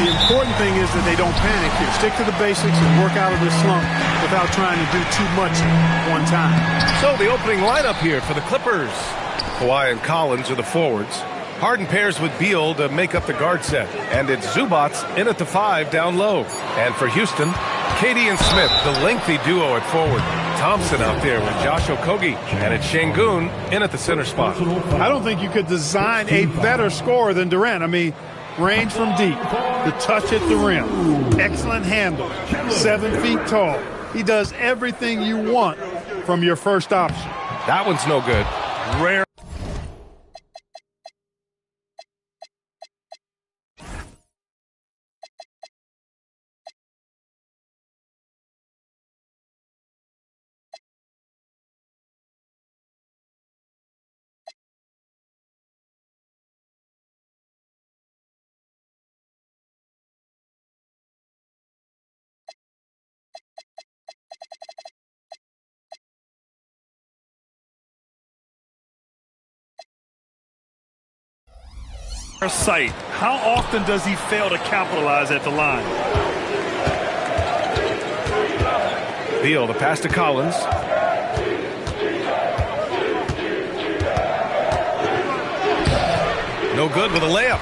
The important thing is that they don't panic here. Stick to the basics and work out of this slump without trying to do too much one time. So the opening lineup here for the Clippers. Kawhi and Collins are the forwards. Harden pairs with Beal to make up the guard set. And it's Zubats in at the 5 down low. And for Houston, KD and Smith, the lengthy duo at forward. Thompson out there with Josh Okogie. And it's Şengün in at the center spot. I don't think you could design a better scorer than Durant. I mean, range from deep, the touch at the rim, excellent handle, 7 feet tall. He does everything you want from your first option. That one's no good. Rare. Sight. How often does he fail to capitalize at the line? Beal, the pass to Collins. No good with a layup.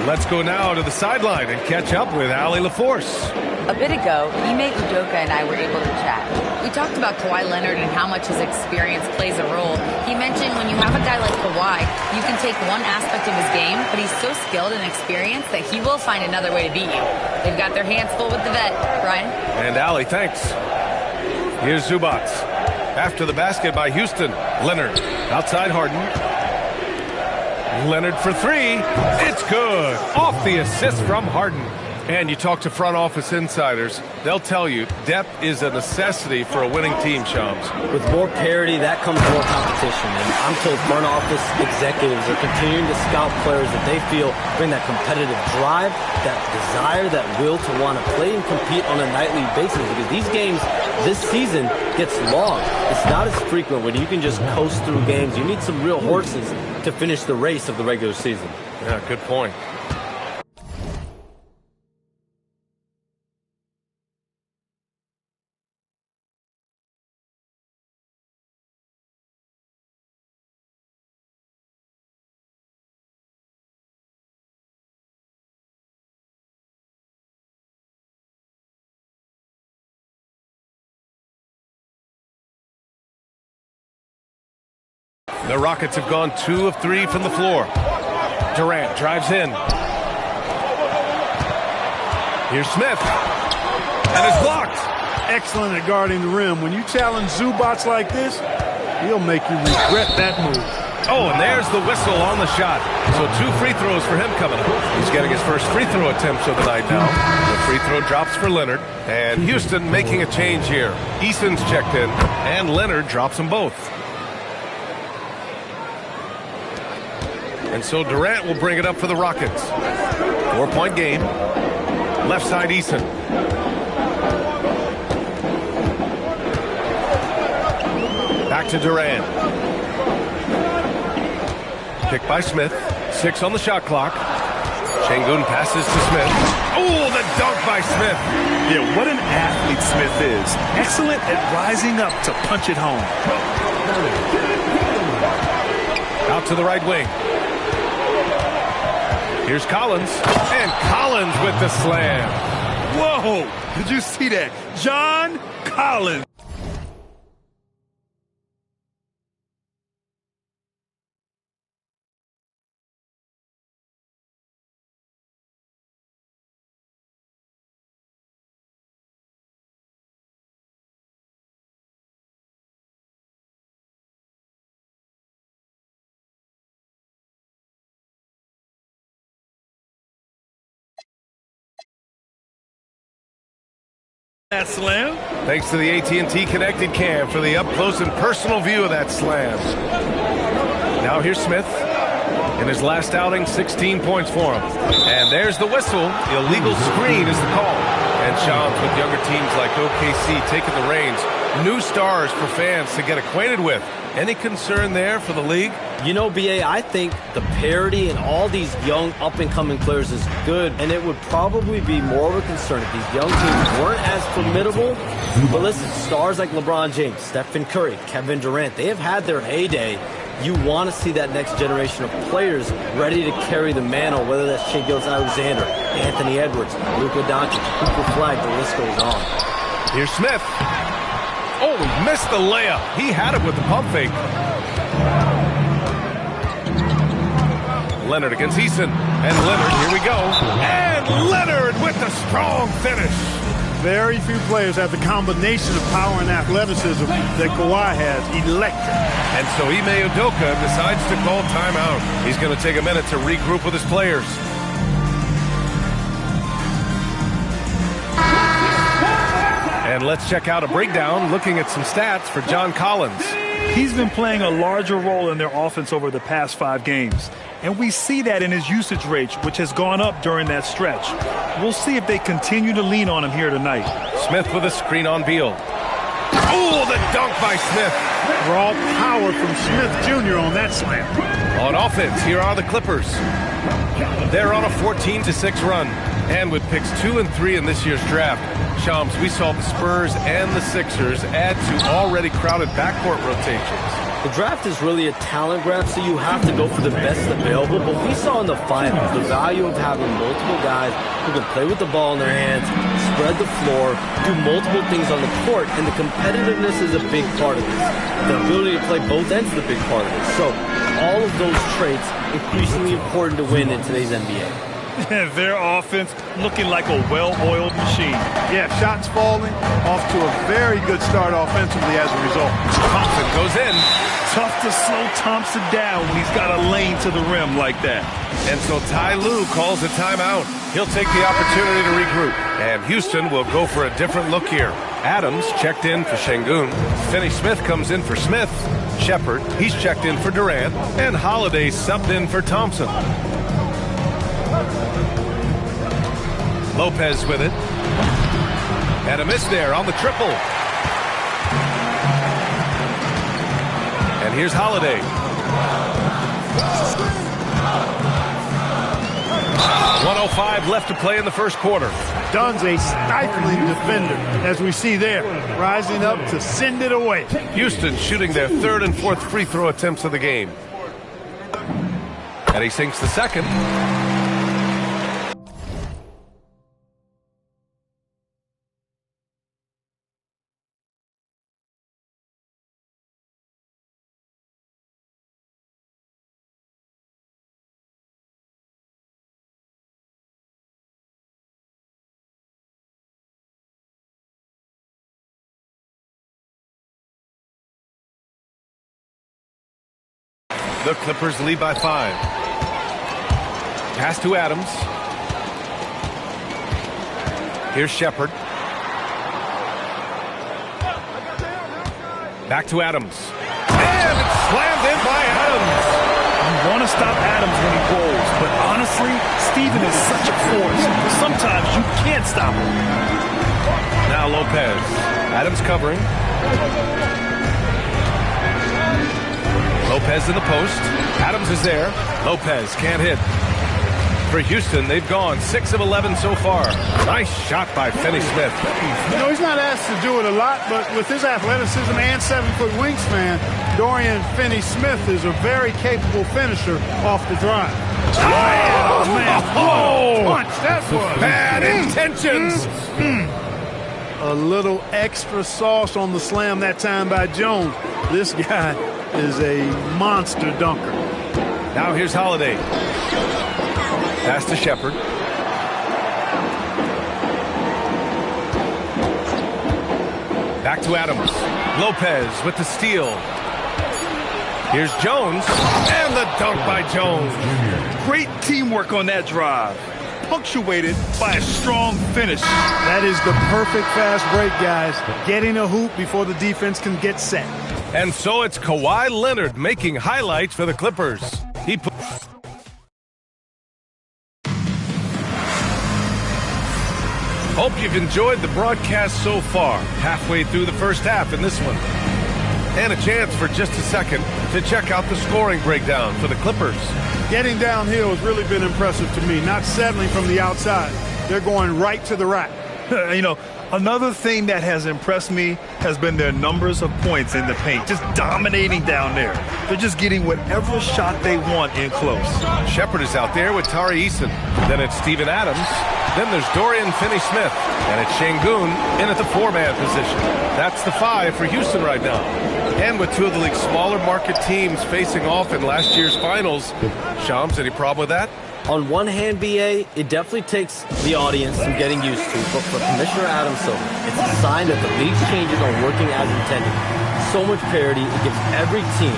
Let's go now to the sideline and catch up with Allie LaForce. A bit ago, Ime Udoka and I were able to chat. We talked about Kawhi Leonard and how much his experience plays a role. He mentioned when you have a guy like Kawhi, you can take one aspect of his game, but he's so skilled and experienced that he will find another way to beat you. They've got their hands full with the vet, Brian. And Allie, thanks. Here's Zubats. After the basket by Houston, Leonard outside Harden. Leonard for 3. It's good. Off the assist from Harden. And you talk to front office insiders, they'll tell you depth is a necessity for a winning team, Shams. With more parity, that comes more competition. And I'm told front office executives are continuing to scout players that they feel bring that competitive drive, that desire, that will to want to play and compete on a nightly basis. Because these games this season gets long. It's not as frequent when you can just coast through games. You need some real horses to finish the race of the regular season. Yeah, good point. The Rockets have gone 2 of 3 from the floor. Durant drives in. Here's Smith. And it's blocked. Excellent at guarding the rim. When you challenge Zubats like this, he'll make you regret that move. Oh, and there's the whistle on the shot. So 2 free throws for him coming up. He's getting his first free throw attempts of the night now. The free throw drops for Leonard. And Houston making a change here. Eason's checked in, and Leonard drops them both. And so Durant will bring it up for the Rockets. 4-point game. Left side, Eason. Back to Durant. Picked by Smith. 6 on the shot clock. Şengün passes to Smith. Oh, the dunk by Smith. Yeah, what an athlete Smith is. Excellent at rising up to punch it home. Out to the right wing. Here's Collins. And Collins with the slam. Whoa! Did you see that? John Collins. That slam. Thanks to the AT&T Connected Cam for the up-close and personal view of that slam. Now here's Smith. In his last outing, 16 points for him. And there's the whistle. Illegal screen is the call. And Shams, with younger teams like OKC taking the reins, new stars for fans to get acquainted with. Any concern there for the league? You know, BA, I think the parity in all these young up-and-coming players is good, and it would probably be more of a concern if these young teams weren't as formidable. But listen, stars like LeBron James, Stephen Curry, Kevin Durant, they have had their heyday. You want to see that next generation of players ready to carry the mantle, whether that's Shai Gilgeous-Alexander, Anthony Edwards, Luka Doncic, Cooper Flag, the list goes on. Here's Smith. Oh, he missed the layup. He had it with the pump fake. Leonard against Eason. And Leonard, here we go. And Leonard with the strong finish. Very few players have the combination of power and athleticism that Kawhi has. Electric. And so Ime Udoka decides to call timeout. He's going to take a minute to regroup with his players. And let's check out a breakdown looking at some stats for John Collins. He's been playing a larger role in their offense over the past 5 games. And we see that in his usage rate, which has gone up during that stretch. We'll see if they continue to lean on him here tonight. Smith with a screen on Beal. Oh, the dunk by Smith. Raw power from Smith Jr. on that slam. On offense, here are the Clippers. They're on a 14-6 run. And with picks 2 and 3 in this year's draft, Shams, we saw the Spurs and the Sixers add to already crowded backcourt rotations. The draft is really a talent grab, so you have to go for the best available. But we saw in the finals the value of having multiple guys who can play with the ball in their hands, spread the floor, do multiple things on the court, and the competitiveness is a big part of this. The ability to play both ends is a big part of this. So all of those traits increasingly important to win in today's NBA. Their offense looking like a well-oiled machine. Yeah, shots falling, off to a very good start offensively as a result. Thompson goes in. Tough to slow Thompson down when he's got a lane to the rim like that. And so Ty Lue calls a timeout. He'll take the opportunity to regroup. And Houston will go for a different look here. Adams checked in for Şengün. Finney-Smith comes in for Smith. Shepherd, he's checked in for Durant. And Holiday subbed in for Thompson. Lopez with it. And a miss there on the triple. And here's Holiday. 1:05 left to play in the first quarter. Dunn's a stifling defender, as we see there, rising up to send it away. Houston shooting their 3rd and 4th free throw attempts of the game. And he sinks the second. The Clippers lead by 5. Pass to Adams. Here's Shepherd. Back to Adams. And it's slammed in by Adams. You want to stop Adams when he rolls, but honestly, Steven is such a force. Sometimes you can't stop him. Now Lopez. Adams covering. Lopez in the post. Adams is there. Lopez can't hit. For Houston, they've gone 6 of 11 so far. Nice shot by Finney-Smith. You know, he's not asked to do it a lot, but with his athleticism and 7-foot wingspan, Dorian Finney-Smith is a very capable finisher off the drive. Oh, man. Oh, Punch, that was. bad intentions. A little extra sauce on the slam that time by Jones. This guy is a monster dunker. Now here's Holiday. Pass to Shepherd. Back to Adams. Lopez with the steal. Here's Jones. And the dunk by Jones. Great teamwork on that drive, punctuated by a strong finish. That is the perfect fast break, guys. Getting a hoop before the defense can get set. And so it's Kawhi Leonard making highlights for the Clippers. He put Hope you've enjoyed the broadcast so far. Halfway through the first half in this one. And a chance for just a second to check out the scoring breakdown for the Clippers. Getting downhill has really been impressive to me, not settling from the outside. They're going right to the rack. You know, another thing that has impressed me has been their numbers of points in the paint, just dominating down there. They're just getting whatever shot they want in close. Shepard is out there with Tari Eason. Then it's Steven Adams. Then there's Dorian Finney-Smith. And it's Şengün in at the 4-man position. That's the 5 for Houston right now. And with 2 of the league's smaller market teams facing off in last year's finals, Shams, any problem with that? On one hand, BA, it definitely takes the audience some getting used to, but for Commissioner Adam Silver, it's a sign that the league's changes are working as intended. So much parity, it gives every team,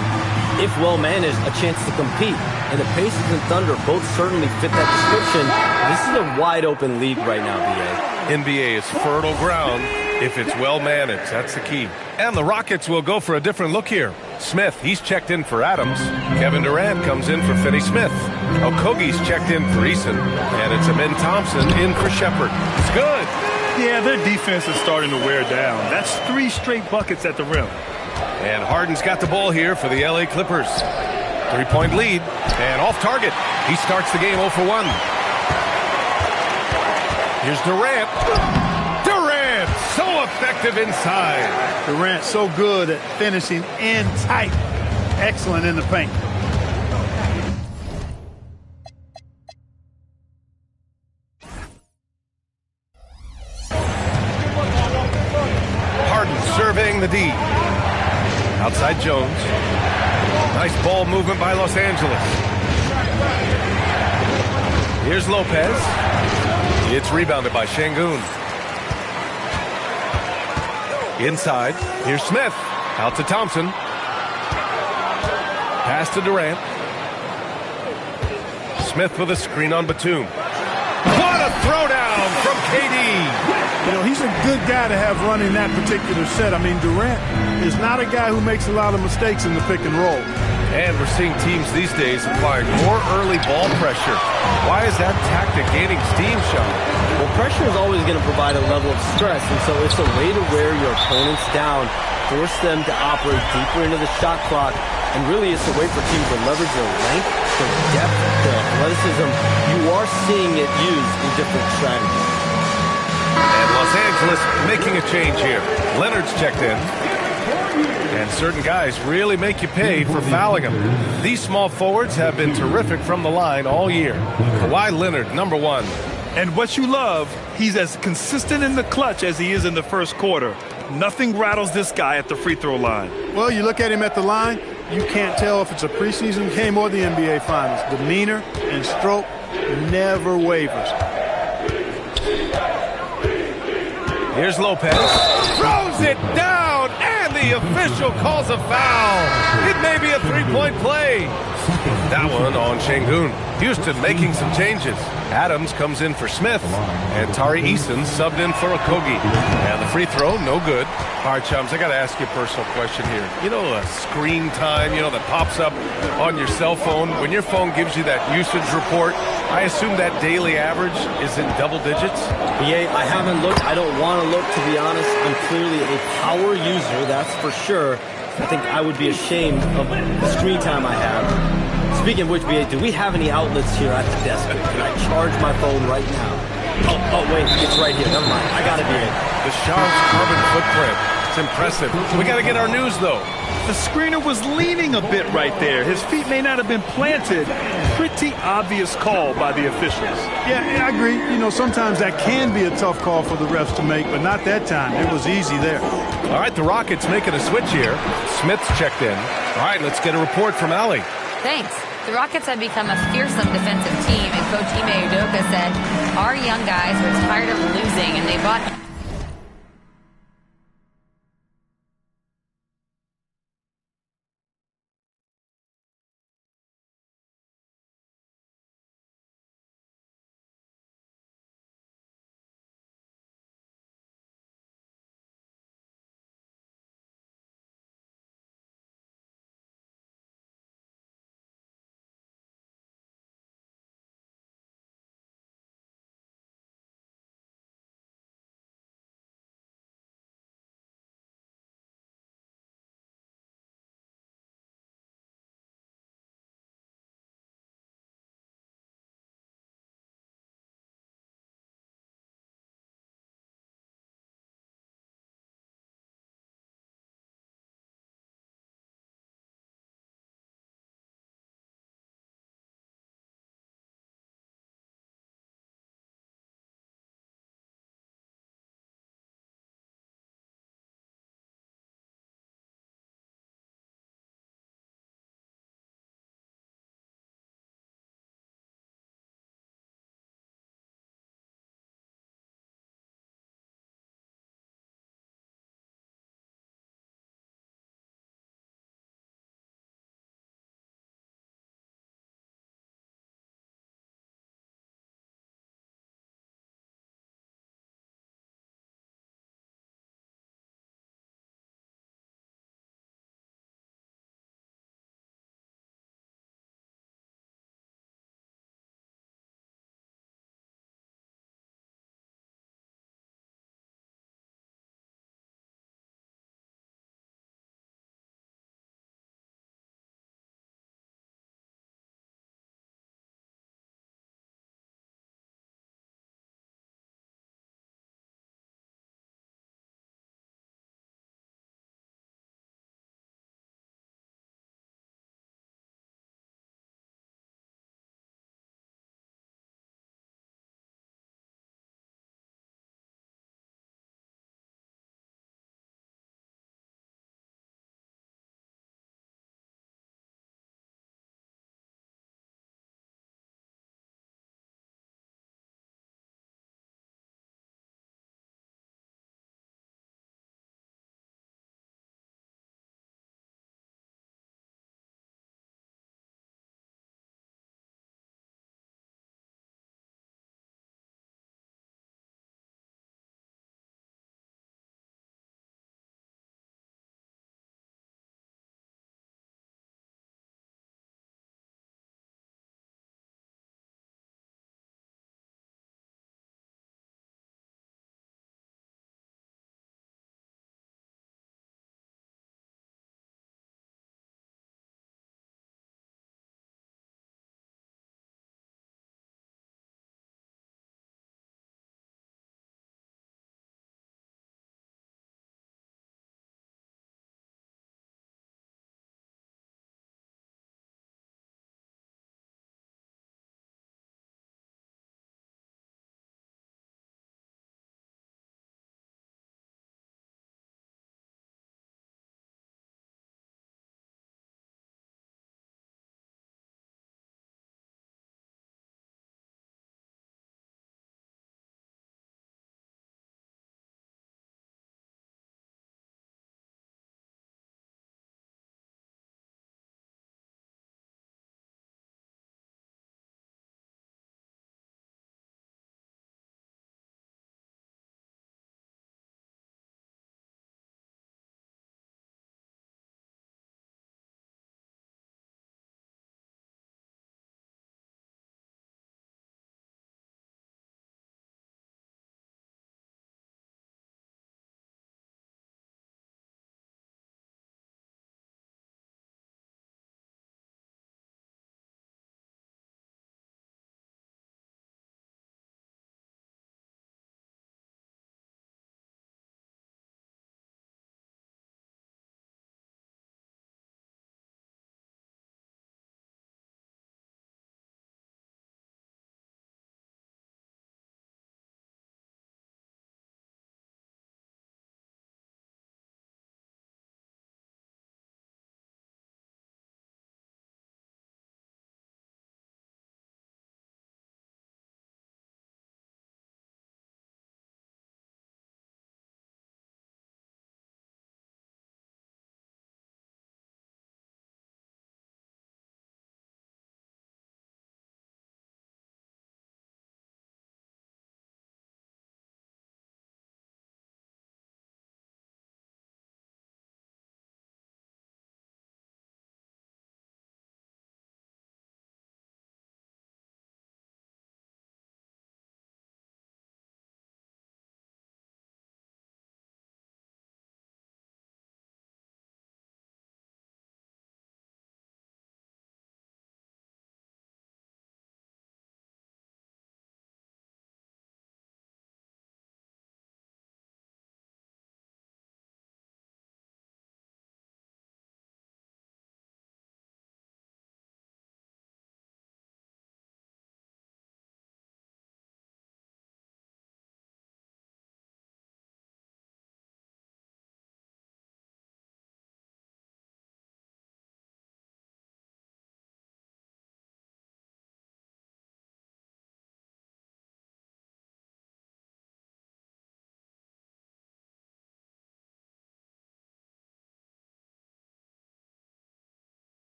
if well managed, a chance to compete. And the Pacers and Thunder both certainly fit that description. This is a wide open league right now, BA. NBA is fertile ground if it's well managed. That's the key. And the Rockets will go for a different look here. Smith, he's checked in for Adams. Kevin Durant comes in for Finney-Smith. Okogie's checked in for Eason. And it's Amin Thompson in for Shepard. It's good. Yeah, their defense is starting to wear down. That's 3 straight buckets at the rim. And Harden's got the ball here for the LA Clippers. 3-point lead. And off target. He starts the game 0 for 1. Here's Durant. Durant, so effective inside. Durant so good at finishing in tight. Excellent in the paint. Harden surveying the D. Outside Jones. Nice ball movement by Los Angeles. Here's Lopez. It's rebounded by Şengün. Inside, here's Smith. Out to Thompson. Pass to Durant. Smith with a screen on Batum. What a throwdown from KD. You know, he's a good guy to have running that particular set. I mean, Durant is not a guy who makes a lot of mistakes in the pick and roll. And we're seeing teams these days applying more early ball pressure. Why is that tactic gaining steam, Sean? Well, pressure is always going to provide a level of stress, and so it's a way to wear your opponents down, force them to operate deeper into the shot clock, and really it's a way for teams to leverage their length, their depth, their athleticism. You are seeing it used in different strategies. And Los Angeles making a change here. Leonard's checked in. And certain guys really make you pay for fouling them. These small forwards have been terrific from the line all year. Kawhi Leonard, number 1. And what you love, he's as consistent in the clutch as he is in the first quarter. Nothing rattles this guy at the free throw line. Well, you look at him at the line, you can't tell if it's a preseason game or the NBA Finals. Demeanor and stroke never wavers. Here's Lopez. Throws it down, and the official calls a foul. It may be a 3-point play. That one on Şengün. Houston making some changes. Adams comes in for Smith, and Tari Eason subbed in for Okogie. And the free throw, no good. All right, chums, I got to ask you a personal question here. You know, screen time, that pops up on your cell phone. When your phone gives you that usage report, I assume that daily average is in double digits? Yeah, I haven't looked. I don't want to look, to be honest. I'm clearly a power user, that's for sure. I think I would be ashamed of the screen time I have. Speaking of which, BA, do we have any outlets here at the desk? Can I charge my phone right now? Oh, wait, it's right here. Never mind. I got it, BA. The Shams carbon footprint. It's impressive. We got to get our news, though. The screener was leaning a bit right there. His feet may not have been planted. Pretty obvious call by the officials. Yeah, I agree. Sometimes that can be a tough call for the refs to make, but not that time. It was easy there. All right, the Rockets making a switch here. Smith's checked in. All right, let's get a report from Allie. Thanks. The Rockets have become a fearsome defensive team, and Coach Ime Udoka said, our young guys were tired of losing, and they bought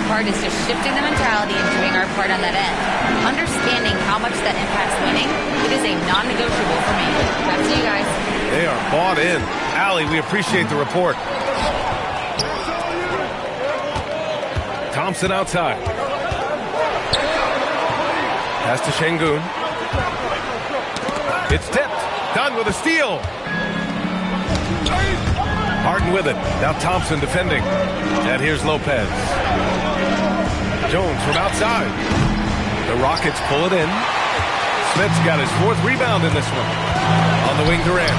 part is just shifting the mentality and doing our part on that end. Understanding how much that impacts winning, it is a non-negotiable for me. Back to you guys. They are bought in. Allie, we appreciate the report. Thompson outside. Pass to Şengün. It's tipped. Dunn with a steal. Harden with it. Now Thompson defending. And here's Lopez. Jones from outside. The Rockets pull it in. Smith's got his 4th rebound in this one. On the wing, Durant.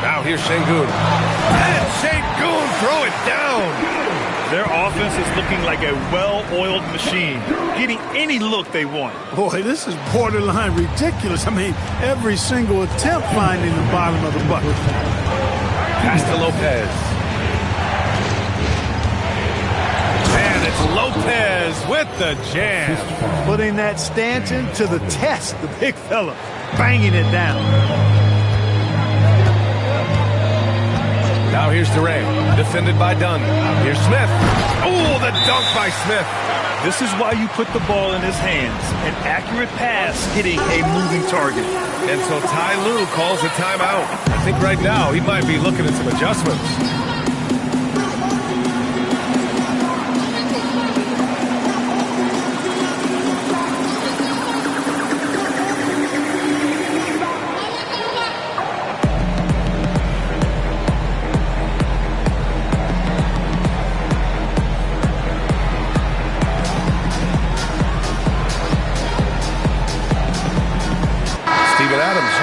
Now here's Şengün. And Şengün throw it down. Their offense is looking like a well-oiled machine, getting any look they want. Boy, this is borderline ridiculous. I mean, every single attempt finding the bottom of the bucket. Pass to Lopez. And it's Lopez with the jam. Putting that Stanton to the test, the big fella, banging it down. Now here's Durant, defended by Dunn. Here's Smith. Oh, the dunk by Smith. This is why you put the ball in his hands. An accurate pass hitting a moving target. And so Ty Lue calls a timeout. I think right now he might be looking at some adjustments.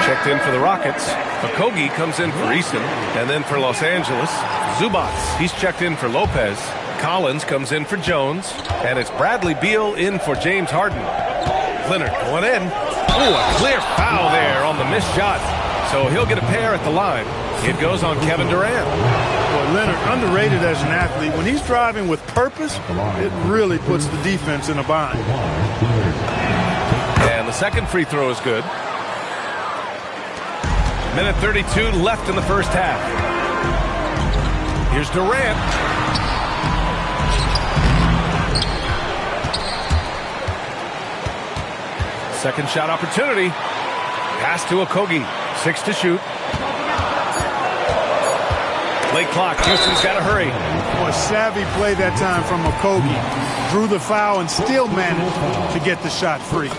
Checked in for the Rockets. Okogie comes in for Eason, and then for Los Angeles, Zubac. He's checked in for Lopez. Collins comes in for Jones, and it's Bradley Beal in for James Harden. Leonard going in. Oh, a clear foul there on the missed shot. So he'll get a pair at the line. It goes on Kevin Durant. Well, Leonard, underrated as an athlete. When he's driving with purpose, it really puts the defense in a bind. And the second free throw is good. Minute 32 left in the first half. Here's Durant. Second shot opportunity. Pass to Okogie. 6 to shoot. Late clock. Houston's got to hurry. Boy, savvy play that time from Okogie. Drew the foul and still managed to get the shot free.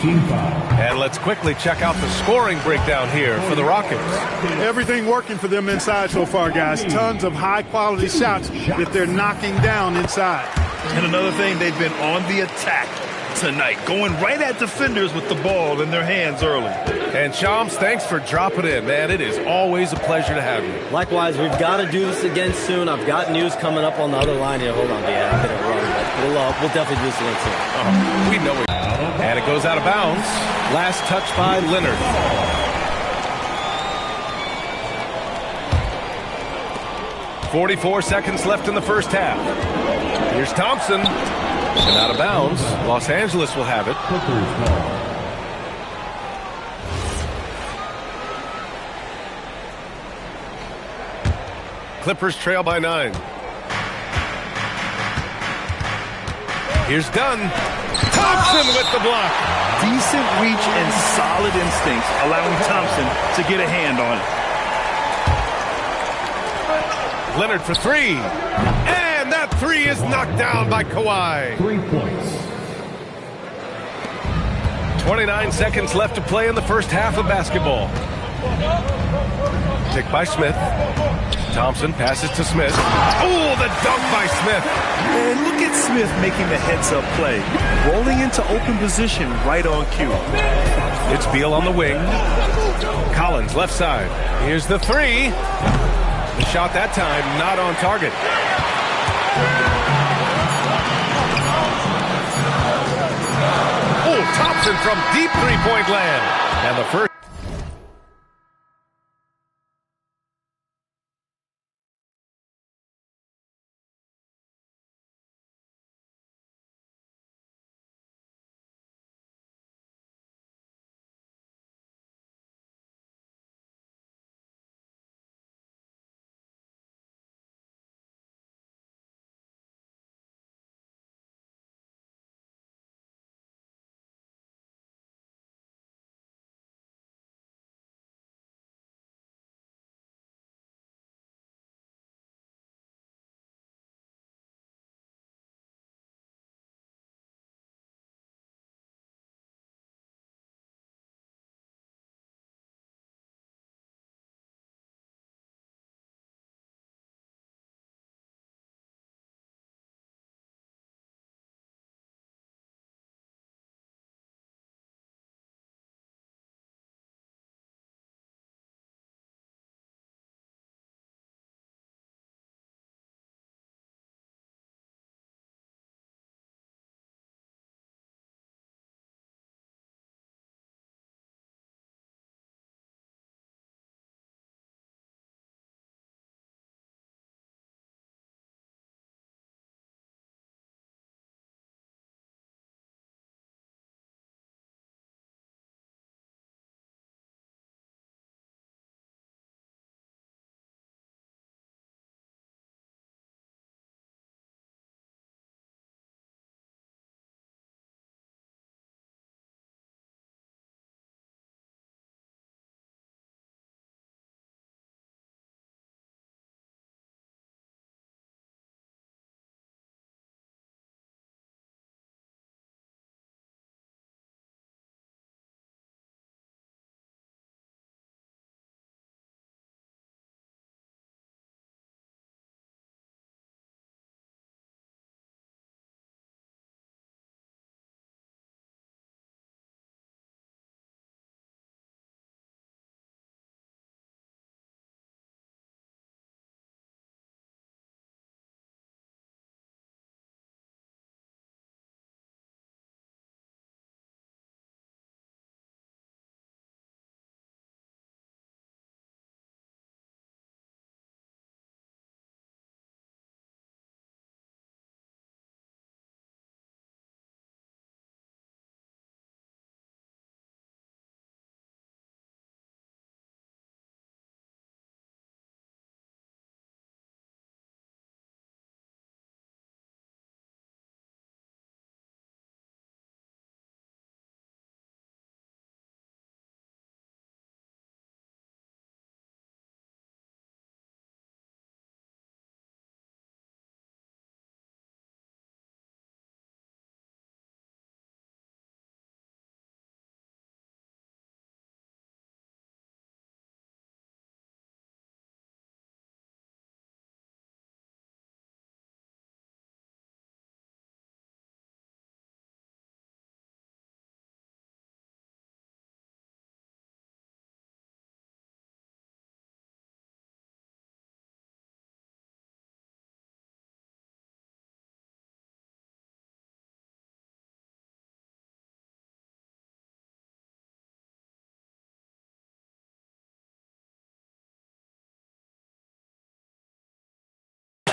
And let's quickly check out the scoring breakdown here for the Rockets. Everything working for them inside so far, guys. Tons of high-quality shots that they're knocking down inside. And another thing, they've been on the attack tonight, going right at defenders with the ball in their hands early. And Shams, thanks for dropping in, man. It is always a pleasure to have you. Likewise, we've got to do this again soon. I've got news coming up on the other line here. Hold on, yeah, I'm going to run. But we'll definitely do this again soon. We know it. And it goes out of bounds. Last touch by Leonard. "44 seconds left in the first half. Here's Thompson. And out of bounds. Los Angeles will have it. Clippers trail by 9. Here's Dunn. Thompson with the block. Decent reach and solid instincts, allowing Thompson to get a hand on it. Leonard for 3. And that 3 is knocked down by Kawhi. 3 points. 29 seconds left to play in the first half of basketball. Pick by Smith. Thompson passes to Smith. Oh, the dunk by Smith. And look at Smith making the heads-up play, rolling into open position right on cue. It's Beal on the wing. Collins left side. Here's the 3. The shot that time not on target. Oh, Thompson from deep three-point land. And the first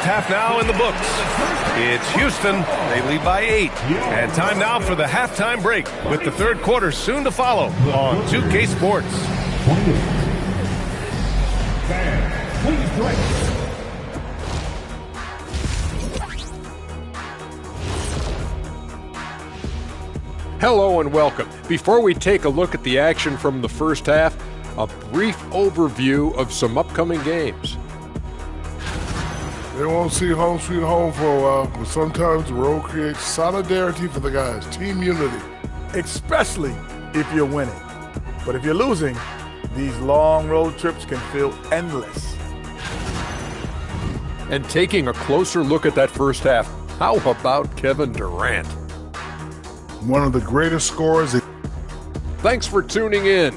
half now in the books. It's Houston. They lead by 8. And time now for the halftime break with the third quarter soon to follow on 2K Sports. Hello and welcome. Before we take a look at the action from the first half, a brief overview of some upcoming games. They won't see home sweet home for a while, but sometimes the road creates solidarity for the guys, team unity. Especially if you're winning. But if you're losing, these long road trips can feel endless. And taking a closer look at that first half, how about Kevin Durant? One of the greatest scorers. Thanks for tuning in.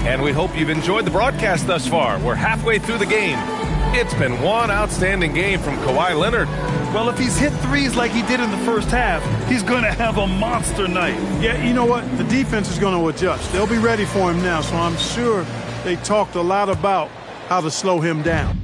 And we hope you've enjoyed the broadcast thus far. We're halfway through the game. It's been one outstanding game from Kawhi Leonard. Well, if he's hit threes like he did in the first half, he's going to have a monster night. Yeah, you know what? The defense is going to adjust. They'll be ready for him now, so I'm sure they talked a lot about how to slow him down.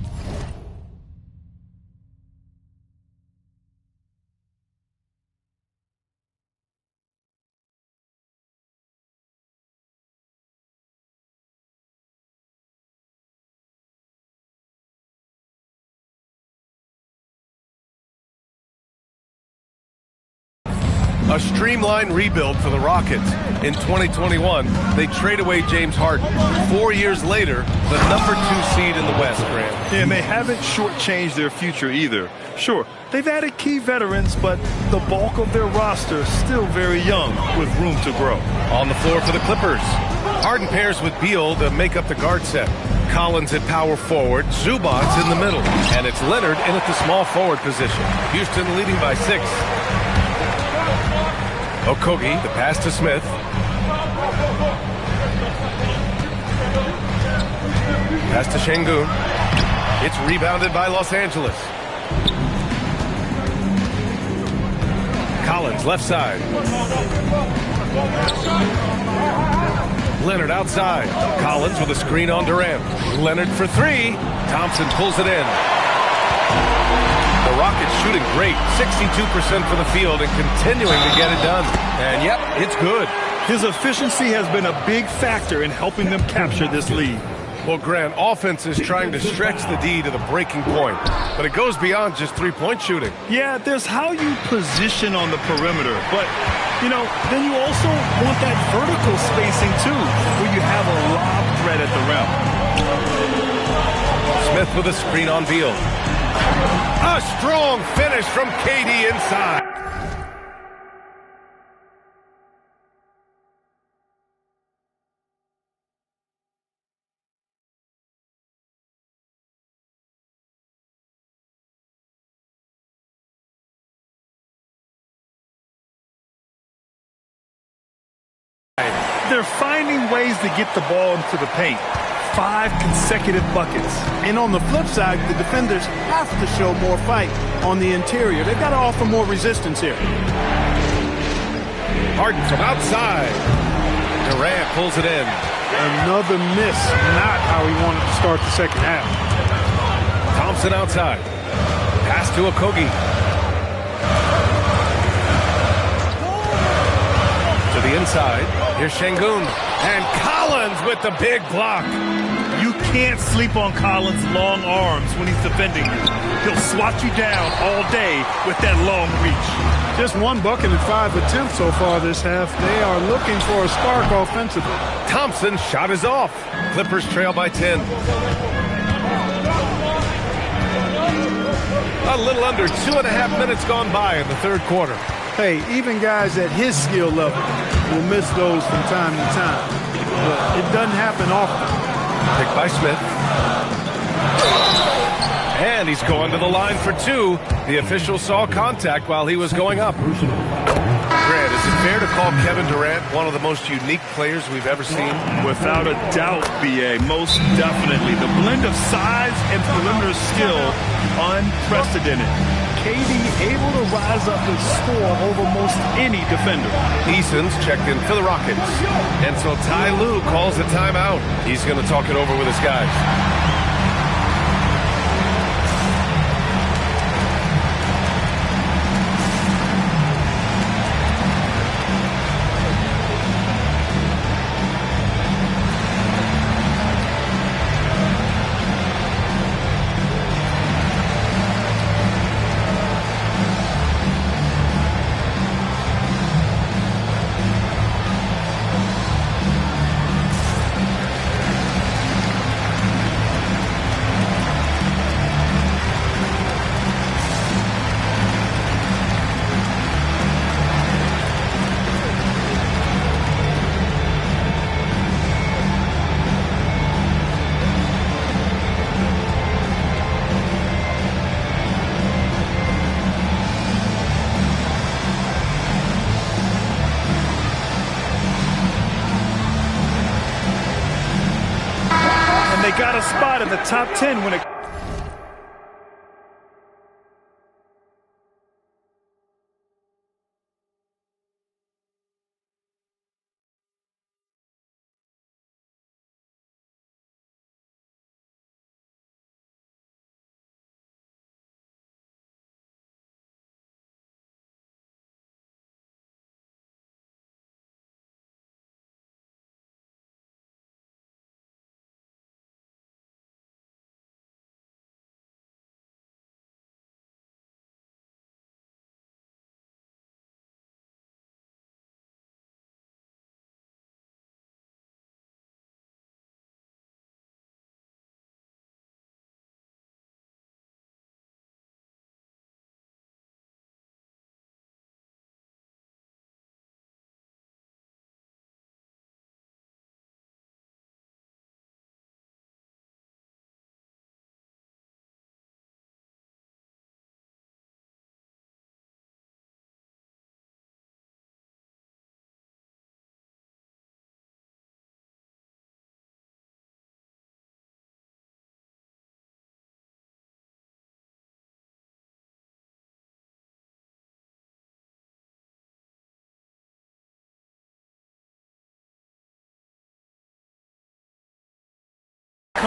A streamlined rebuild for the Rockets. In 2021, they trade away James Harden. 4 years later, the number 2 seed in the West, Grant. Yeah, and they haven't shortchanged their future either. Sure, they've added key veterans, but the bulk of their roster is still very young with room to grow. On the floor for the Clippers, Harden pairs with Beal to make up the guard set. Collins at power forward, Zubac in the middle, and it's Leonard in at the small forward position. Houston leading by 6. Okogie, the pass to Smith. Pass to Şengün. It's rebounded by Los Angeles. Collins, left side. Leonard outside. Collins with a screen on Durant. Leonard for 3. Thompson pulls it in. The Rockets shooting great, 62% for the field and continuing to get it done. And yep, it's good. His efficiency has been a big factor in helping them capture this lead. Well, Grant, offense is trying to stretch the D to the breaking point, but it goes beyond just three-point shooting. Yeah, there's how you position on the perimeter, but, you know, then you also want that vertical spacing too, where you have a lob threat at the rim. Smith with a screen on Beal. A strong finish from KD inside. They're finding ways to get the ball into the paint. 5 consecutive buckets. And on the flip side, the defenders have to show more fight on the interior. They've got to offer more resistance here. Harden from outside. Durant pulls it in. Another miss. Not how he wanted to start the second half. Thompson outside. Pass to Okogie. To the inside. Here's Şengün. And Collins with the big block. You can't sleep on Collins' long arms when he's defending you. He'll swat you down all day with that long reach. Just 1 bucket and 5 attempts so far this half. They are looking for a spark offensively. Thompson's shot is off. Clippers trail by 10. A little under 2.5 minutes gone by in the third quarter. Hey, even guys at his skill level will miss those from time to time. But it doesn't happen often. Picked by Smith. And he's going to the line for two. The official saw contact while he was going up. Grant, is it fair to call Kevin Durant one of the most unique players we've ever seen? Without a doubt, B.A., most definitely. The blend of size and perimeter skill, unprecedented. KD able to rise up and score over most any defender. Eason's checked in for the Rockets. And so Ty Lue calls a timeout. He's going to talk it over with his guys. They got a spot in the top 10 when it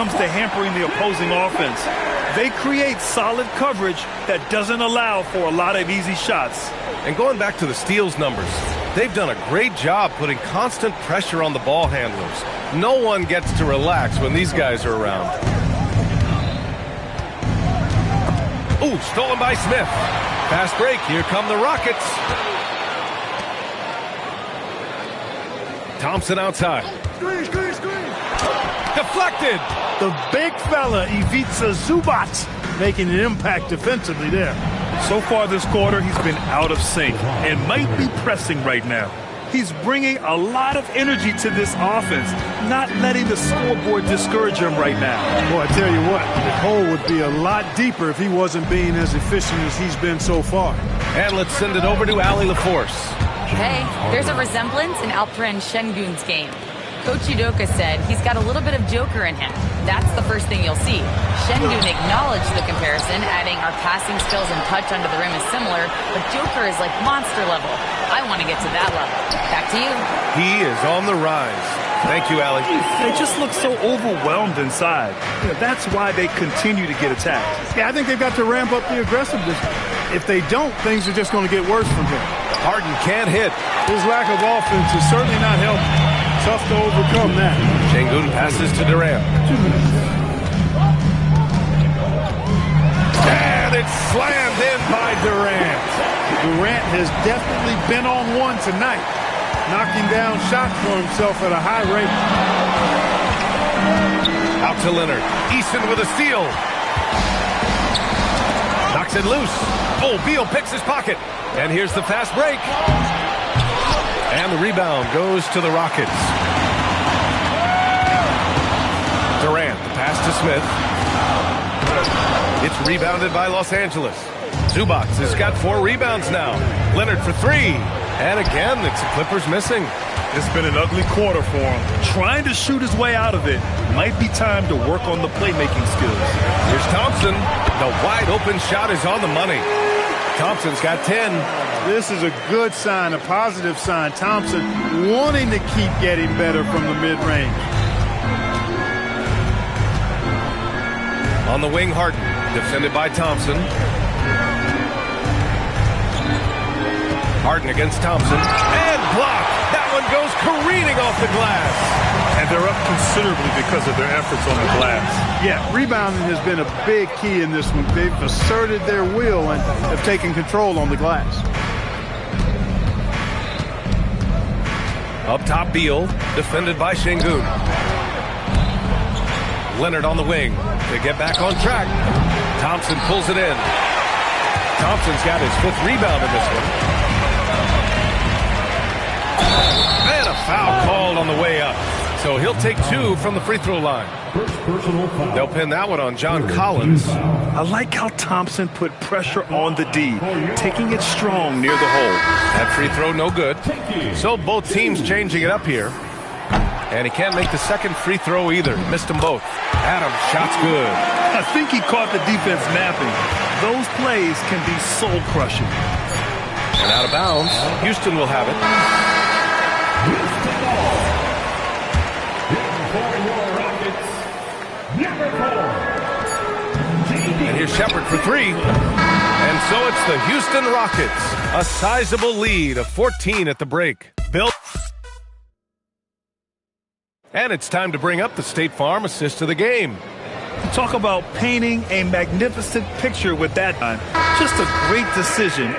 comes to hampering the opposing offense. They create solid coverage that doesn't allow for a lot of easy shots. And going back to the steals numbers, they've done a great job putting constant pressure on the ball handlers. No one gets to relax when these guys are around. Ooh, stolen by Smith. Fast break, here come the Rockets. Thompson outside. Deflected. The big fella, Ivica Zubac, making an impact defensively there. So far this quarter, he's been out of sync and might be pressing right now. He's bringing a lot of energy to this offense, not letting the scoreboard discourage him right now. Boy, I tell you what, the hole would be a lot deeper if he wasn't being as efficient as he's been so far. And let's send it over to Allie LaForce. Okay, there's a resemblance in Alperen Şengün's game. Coach Udoka said he's got a little bit of Joker in him. That's the first thing you'll see. Şengün acknowledged the comparison, adding our passing skills and touch under the rim is similar, but Joker is like monster level. I want to get to that level. Back to you. He is on the rise. Thank you, Allie. They just look so overwhelmed inside. That's why they continue to get attacked. Yeah, I think they've got to ramp up the aggressiveness. If they don't, things are just going to get worse from here. Harden can't hit. His lack of offense is certainly not helping. Tough to overcome that. Şengün passes to Durant. And it's slammed in by Durant. Durant has definitely been on one tonight, knocking down shots for himself at a high rate. Out to Leonard. Easton with a steal. Knocks it loose. Oh, Beal picks his pocket. And here's the fast break. And the rebound goes to the Rockets. Durant, the pass to Smith. It's rebounded by Los Angeles. Zubac has got 4 rebounds now. Leonard for 3. And again, it's the Clippers missing. It's been an ugly quarter for him. Trying to shoot his way out of it. Might be time to work on the playmaking skills. Here's Thompson. The wide open shot is on the money. Thompson's got 10. This is a good sign, a positive sign. Thompson wanting to keep getting better from the mid-range. On the wing, Harden. Defended by Thompson. Harden against Thompson. And blocked. That one goes careening off the glass. And they're up considerably because of their efforts on the glass. Yeah, rebounding has been a big key in this one. They've asserted their will and have taken control on the glass. Up top, Beal. Defended by Şengün. Leonard on the wing. They get back on track. Thompson pulls it in. Thompson's got his 5th rebound in this one. And a foul called on the way up. So he'll take 2 from the free throw line. They'll pin that one on John Collins. I like how Thompson put pressure on the D, taking it strong near the hole. That free throw no good. So both teams changing it up here. And he can't make the second free throw either. Missed them both. Adams, shot's good. I think he caught the defense napping. Those plays can be soul-crushing. And out of bounds, Houston will have it. And here's Shepard for 3. And so it's the Houston Rockets. A sizable lead of 14 at the break. Bill. And it's time to bring up the State Farm assist of the game. Talk about painting a magnificent picture with that time. Just a great decision.